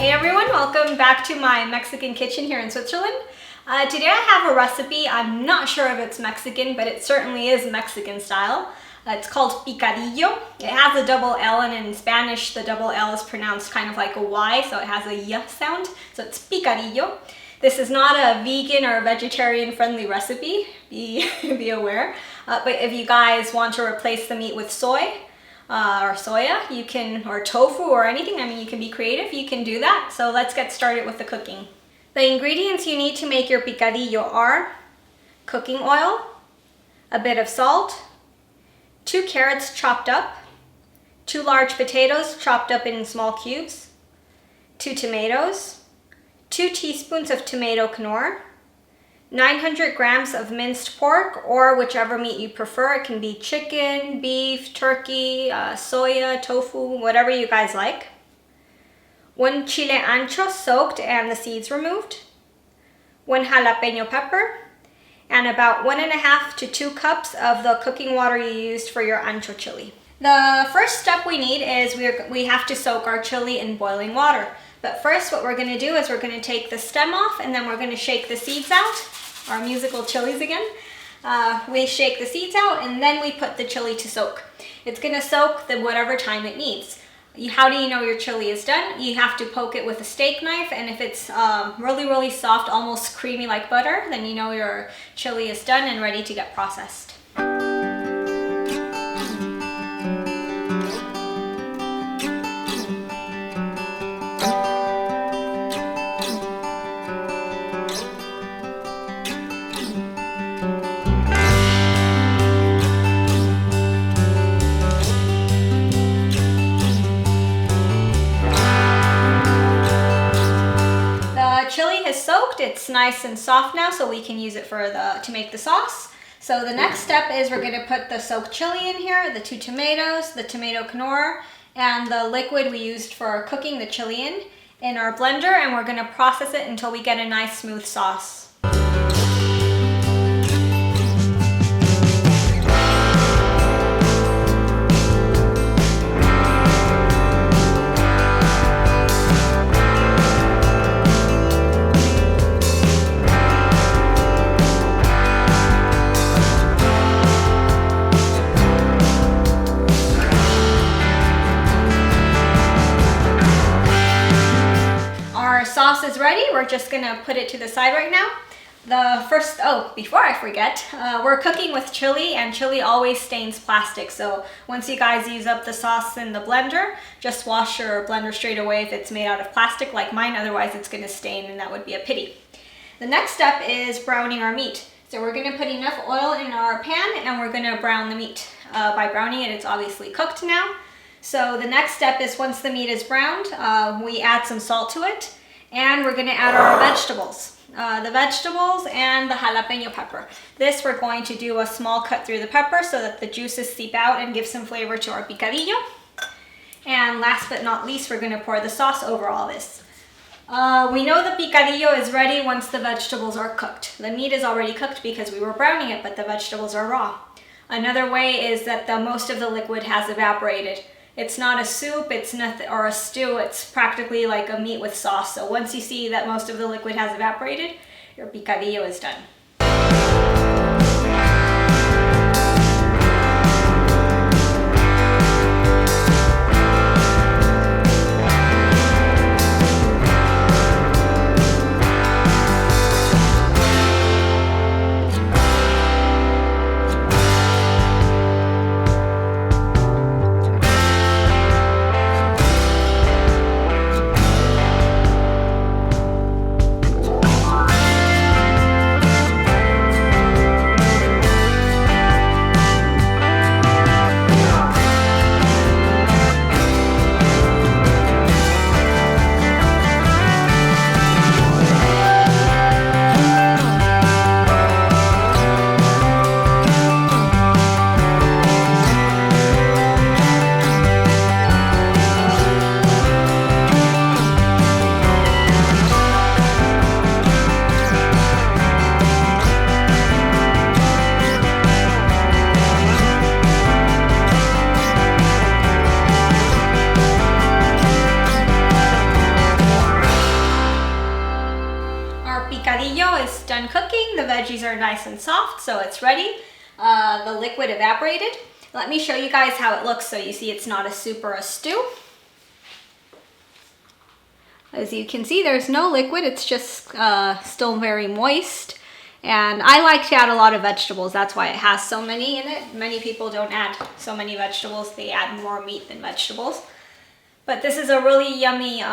Hey everyone, welcome back to my Mexican kitchen here in Switzerland. Today I have a recipe. I'm not sure if it's Mexican, but it certainly is Mexican style. It's called picadillo. It has a double L, and in Spanish the double L is pronounced kind of like a Y, so it has a Y sound. So it's picadillo. This is not a vegan or vegetarian friendly recipe, be aware. But if you guys want to replace the meat with soy, or soya, you can, or tofu or anything, I mean, you can be creative, you can do that. So let's get started with the cooking. The ingredients you need to make your picadillo are cooking oil, a bit of salt, 2 carrots chopped up, 2 large potatoes chopped up in small cubes, 2 tomatoes, 2 teaspoons of tomato knorr, 900 grams of minced pork, or whichever meat you prefer. It can be chicken, beef, turkey, soya, tofu, whatever you guys like. 1 chile ancho soaked and the seeds removed. 1 jalapeño pepper. And about 1.5 to 2 cups of the cooking water you used for your ancho chili. The first step we need is we have to soak our chili in boiling water. But first what we're going to do is we're going to take the stem off, and then we're going to shake the seeds out. Our musical chilies again. We shake the seeds out, and then we put the chili to soak. It's going to soak whatever time it needs. How do you know your chili is done? You have to poke it with a steak knife, and if it's really soft, almost creamy like butter, then you know your chili is done and ready to get processed. Chili has soaked, it's nice and soft now, so we can use it to make the sauce. So the next step is we're going to put the soaked chili in here, the 2 tomatoes, the tomato knorr, and the liquid we used for cooking the chili in our blender, and we're going to process it until we get a nice smooth sauce. Sauce is ready. We're just gonna put it to the side right now. Before I forget, we're cooking with chili, and chili always stains plastic. So once you guys use up the sauce in the blender, just wash your blender straight away if it's made out of plastic like mine. Otherwise it's gonna stain, and that would be a pity. The next step is browning our meat. So we're gonna put enough oil in our pan, and we're gonna brown the meat. By browning it, it's obviously cooked now. So the next step is, once the meat is browned, we add some salt to it. And we're going to add our vegetables. The vegetables and the jalapeño pepper. This, we're going to do a small cut through the pepper so that the juices seep out and give some flavor to our picadillo. And last but not least, we're going to pour the sauce over all this. We know the picadillo is ready once the vegetables are cooked. The meat is already cooked because we were browning it, but the vegetables are raw. Another way is that most of the liquid has evaporated. It's not a soup, it's nothing, or a stew, it's practically like a meat with sauce. So once you see that most of the liquid has evaporated, your picadillo is done. veggies are nice and soft, so it's ready. The liquid evaporated. Let me show you guys how it looks so you see it's not a soup or a stew. As you can see, there's no liquid, it's just still very moist. And I like to add a lot of vegetables, that's why it has so many in it. Many people don't add so many vegetables, they add more meat than vegetables. But this is a really yummy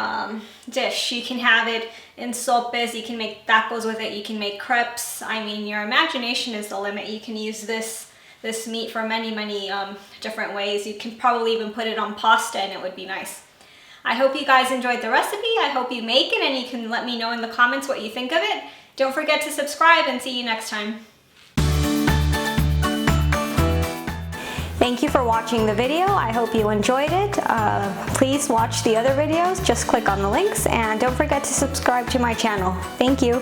dish. You can have it in sopes, you can make tacos with it, you can make crepes. I mean, your imagination is the limit. You can use this meat for many different ways. You can probably even put it on pasta and it would be nice. I hope you guys enjoyed the recipe. I hope you make it, and you can let me know in the comments what you think of it. Don't forget to subscribe, and see you next time. Thank you for watching the video. I hope you enjoyed it. Please watch the other videos. Just click on the links, and don't forget to subscribe to my channel. Thank you.